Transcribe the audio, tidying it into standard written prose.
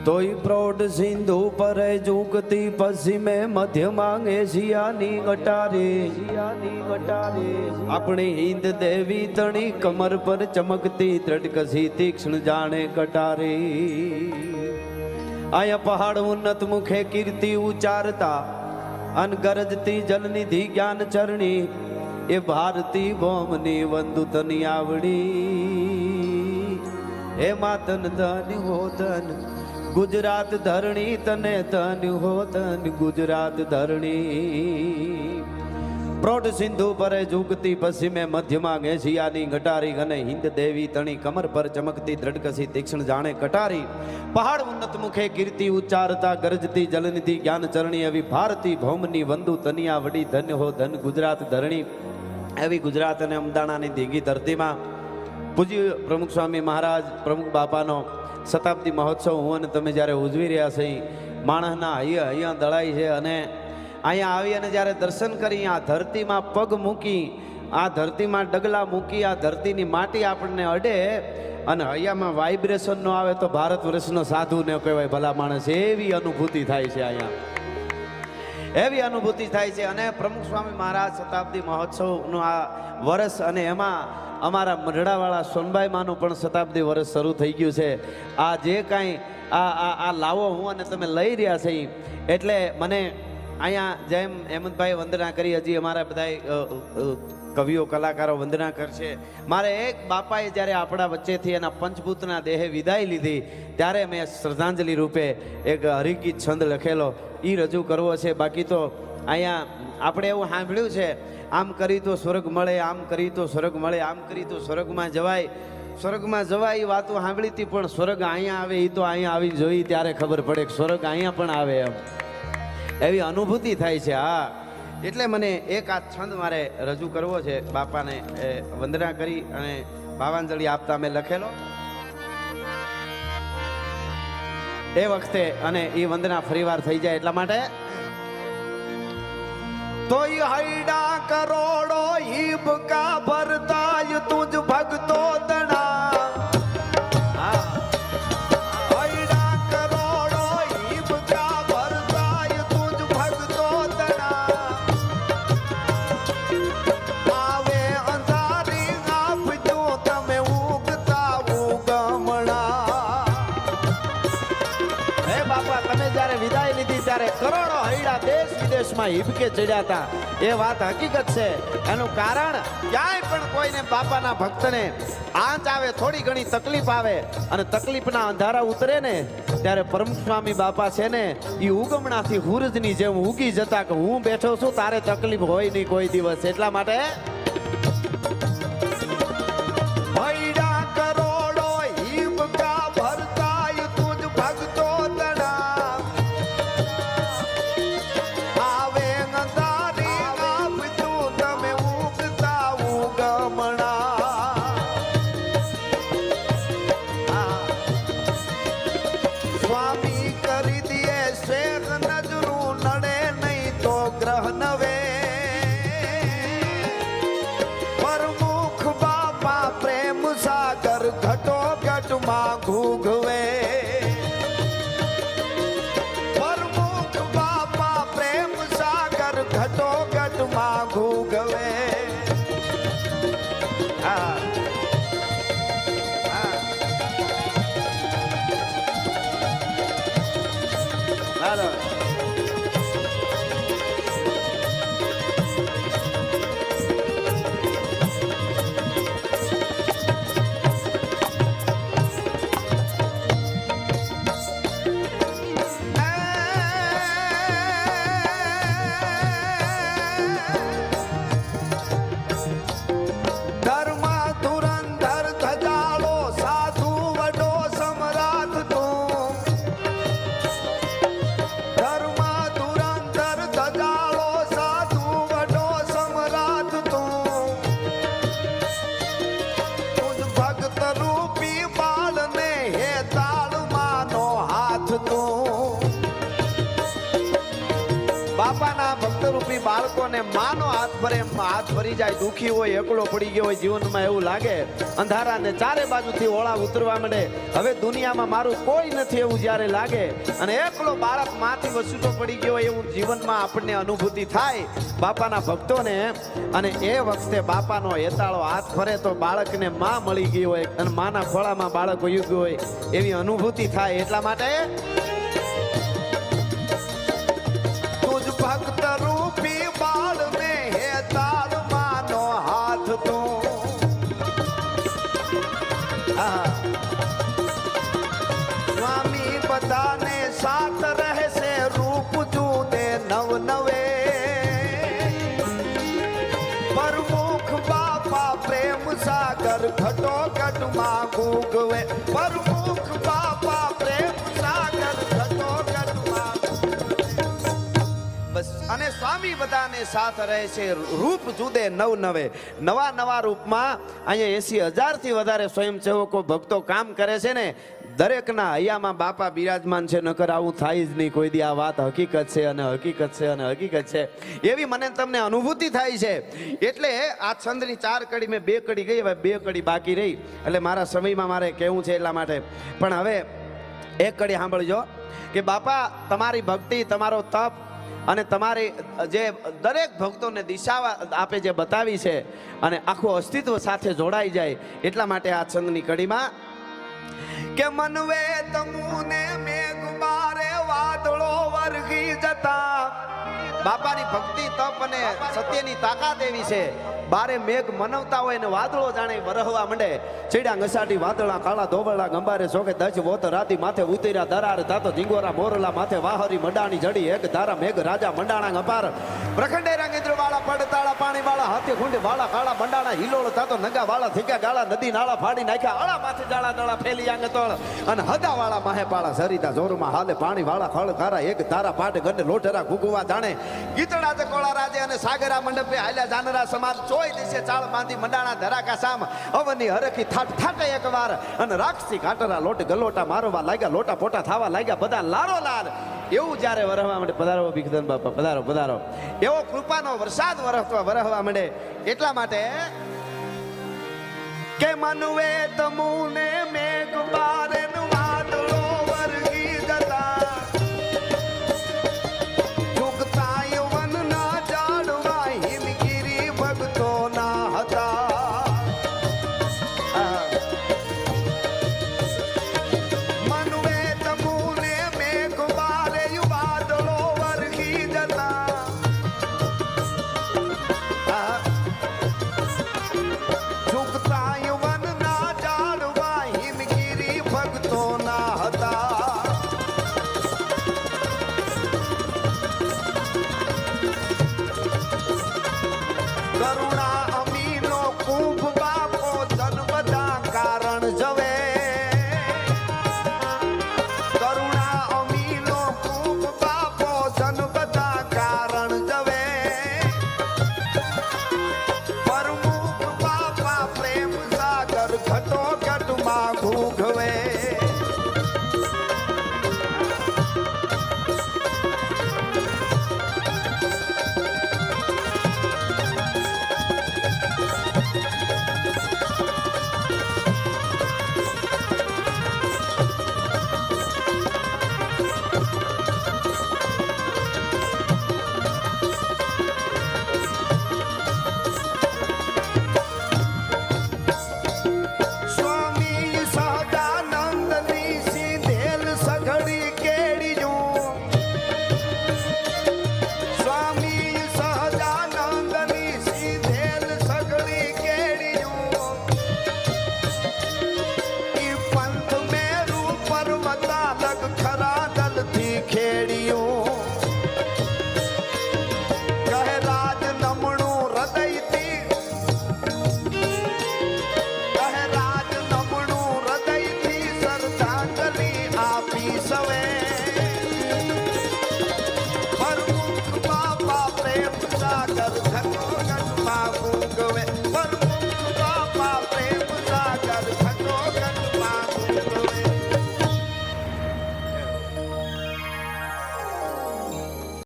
તોય પ્રૌઢ સિંધુ પર ઝૂકતી પશ્ચિમે મધ્યમાં એશિયાની ગટારે આપણી હિન્દ દેવી તણી કમર પર ચમકતી ત્રટકસી તીક્ષ્ણ જાણે કટારે આયા પહાડ ઉન્નત મુખે કીર્તિ ઉચ્ચારતા અન ગરજતી જલનિધિ જ્ઞાન ચરણી એ ભારતી ભૌમની વંદુતની આવડી હે માતન ધન હો ધન ગુજરાત ધરણી તને ધન હો ધન ગુજરાત ધરણી પ્રૌઢ સિંધુ પરે ઝૂકતી પશ્ચિમે મધ્યમાં એશિયાની ગટારી અને હિન્દ દેવી તણી કમર પર ચમકતી દ્રઢકસી તીક્ષ્ણ જાણે કટારી પહાડ ઉન્નત મુખે કીર્તિ ઉચ્ચારતા ગરજતી જલનિધિ જ્ઞાન ચરણી એવી ભારતી ભૌમની વંદુ તનિયા વડી ધન્ય હો ધન ગુજરાત ધરણી એવી ગુજરાત અને અમદાણાની દીઘી ધરતીમાં પૂજ્ય પ્રમુખ સ્વામી મહારાજ પ્રમુખ બાપાનો શતાબ્દી મહોત્સવ હું અને તમે જ્યારે ઉજવી રહ્યા છે માણસના અહીંયા દળાઈ છે અને અહીંયા આવી અને જ્યારે દર્શન કરી આ ધરતીમાં પગ મૂકી આ ધરતીમાં ડગલા મૂકી આ ધરતીની માટી આપણને અડે અને હૈયામાં વાઇબ્રેશન નો આવે તો ભારત વર્ષનો સાધુ ને કહેવાય ભલા માણસ એવી અનુભૂતિ થાય છે અહીંયા એવી અનુભૂતિ થાય છે અને પ્રમુખ સ્વામી મહારાજ શતાબ્દી મહોત્સવનું આ વર્ષ અને એમાં અમારા મઢડાવાળા સોનબાઈ માનું પણ શતાબ્દી વર્ષ શરૂ થઈ ગયું છે આ જે કાંઈ આ લાવો હું અને તમે લઈ રહ્યા છે એટલે મને અહીંયા જેમ હેમંતભાઈ વંદના કરી હજી અમારા બધા કવિઓ કલાકારો વંદના કરશે મારે એક બાપાએ જ્યારે આપણા વચ્ચેથી એના પંચભૂતના દેહે વિદાય લીધી ત્યારે મેં શ્રદ્ધાંજલિ રૂપે એક હરિગીત છંદ લખેલો એ રજૂ કરવો છે બાકી તો અહીંયા આપણે એવું સાંભળ્યું છે આમ કરી તો સ્વર્ગ મળે આમ કરી તો સ્વર્ગ મળે આમ કરી તો સ્વર્ગમાં જવાય એ વાતો સાંભળી હતી પણ સ્વર્ગ અહીંયા આવે એ તો અહીંયા આવી જોઈ ત્યારે ખબર પડે કે સ્વર્ગ અહીંયા પણ આવે એમ એવી અનુભૂતિ થાય છે હા એટલે મને એક આ છંદ મારે રજૂ કરવો છે બાપાને વંદના કરી અને ભાવાંજલિ આપતા મેં લખેલો એ વખતે અને એ વંદના ફરીવાર થઈ જાય એટલા માટે તો હૈડા કરોડો હિબકા ભરતાય તુજ ભક્તો તણા કરોડો હૈડા દેશ વિદેશમાં હિબકે ચડ્યા હતા એ વાત હકીકત છે એનું કારણ ક્યાંય પણ કોઈને બાપાના ભક્તને આંચ આવે થોડી ઘણી તકલીફ આવે અને તકલીફના અંધારા ઉતરે ને ત્યારે પ્રમુખ સ્વામી બાપા છે ને એ ઉગમણાથી હુરજની જેમ ઉગી જતા કે હું બેઠો છું તારે તકલીફ હોય નહીં કોઈ દિવસ એટલા માટે ઘૂઘવે પ્રમુખ બાપા પ્રેમ સાગર ઘટો ઘટમાં ઘૂઘવે ભક્તોને માનો હાથ ભરે એમ હાથ ભરી જાય. દુખી હોય, એકલો પડી ગયો હોય જીવનમાં, એવું લાગે અંધારાને ચારે બાજુથી ઓળા ઉતરવા માંડે. હવે દુનિયામાં મારું કોઈ નથી એવું જ્યારે લાગે અને એકલો બાળક માથી વસૂટો પડી ગયો હોય એવું જીવનમાં આપણને અનુભૂતિ થાય બાપાના ભક્તોને. અને એ વખતે બાપાનો હેતાળો હાથ ફરે તો બાળકને માં મળી ગઈ હોય અને માના ખોળામાં બાળક વયું ગયું હોય એવી અનુભૂતિ થાય. એટલા માટે તુજ ભક્ત રૂપી બાળ ને હેતાળ માનો હાથ તો સ્વામી બધાને સાથ રહેશે રૂપ જુદે નવ નવે. પરમુખ બાપા પ્રેમ સાગર ઘટો ઘટમાં ગૂગવે. પરમુખ બાપા પ્રેમ સાગર ઘટો ઘટમાં બસ. અને સ્વામી બધાને સાથ રહે છે રૂપ જુદે નવ નવે. નવા નવા રૂપમાં અહીંયા 80,000 થી વધારે સ્વયંસેવકો ભક્તો કામ કરે છે ને. દરેકના હૈયામાં બાપા બિરાજમાન છે. નકર આવું થાય જ નહીં કોઈ દી. આ વાત હકીકત છે અને હકીકત છે અને હકીકત છે એવી મને તમને અનુભૂતિ થાય છે. એટલે આ છંદની 4 કડી મેં 2 કડી ગઈ, હવે 2 કડી બાકી રહી. એટલે મારા સમયમાં મારે કહેવું છે એટલા માટે. પણ હવે 1 કડી સાંભળજો કે બાપા તમારી ભક્તિ, તમારો તપ અને તમારી જે દરેક ભક્તોને દિશા આપે જે બતાવી છે અને આખું અસ્તિત્વ સાથે જોડાઈ જાય એટલા માટે આ છંદની કડીમાં કે મનવે તમુને મેઘ બારે વાદળો વરગી જતા. બાપાની ભક્તિ તપ અને સત્યની તાકાત એવી છે. બારે મેઘ મનવતા હોય ને વાદળો જાણે વરહવા માંડે. ચીડા ઘસાટી વાદળા કાળા ધોબળા ગંબારે શોકે દચ વોત રાતી માથે ઉતર્યા દરાર તાતો ઝીંગોરા મોરલા માથે વાહરી મંડાણી જડી એક ધારા મેઘ રાજા મંડાણા ગંપાર પ્રખંડે રંગેન્દ્ર વાળા પડતાળા પાણી વાળા હાથે ખુંડી વાળા કાળા મંડાણા હિલોળ તાતો નગા વાળા થીકા ગાળા નદી નાળા ફાડી નાખ્યા આળા માથે જાળા દળા ફેલી આંગ તોળ અને હદા વાળા માહે પાળા સરિતા જોરમાં હાલે પાણી વાળા ખળ કારા એક ધારા પાટ ગંડે લોટરા કુકુવા જાણે ગીતડા ચકોળા રાજે અને સાગરા મંડપે હાલ્યા જાનરા સમાજ ચોય દિશે ચાળ બાંધી મંડાણા ધરાકા સામ અવની હરખી થાટ થાટે એકવાર અને રાખસી કાટરા લોટ ગલોટા મારવા લાગ્યા લોટા પોટા થાવા લાગ્યા બધા લારો લાલ. એવું જ્યારે વરહવા માંડે પધારો ભીખધન બાપા પધારો પધારો એવો કૃપાનો વરસાદ વરહવા માંડે. એટલા માટે કે મનવે તમુને મેઘ બારે વાદળો વરગી જતા. Hare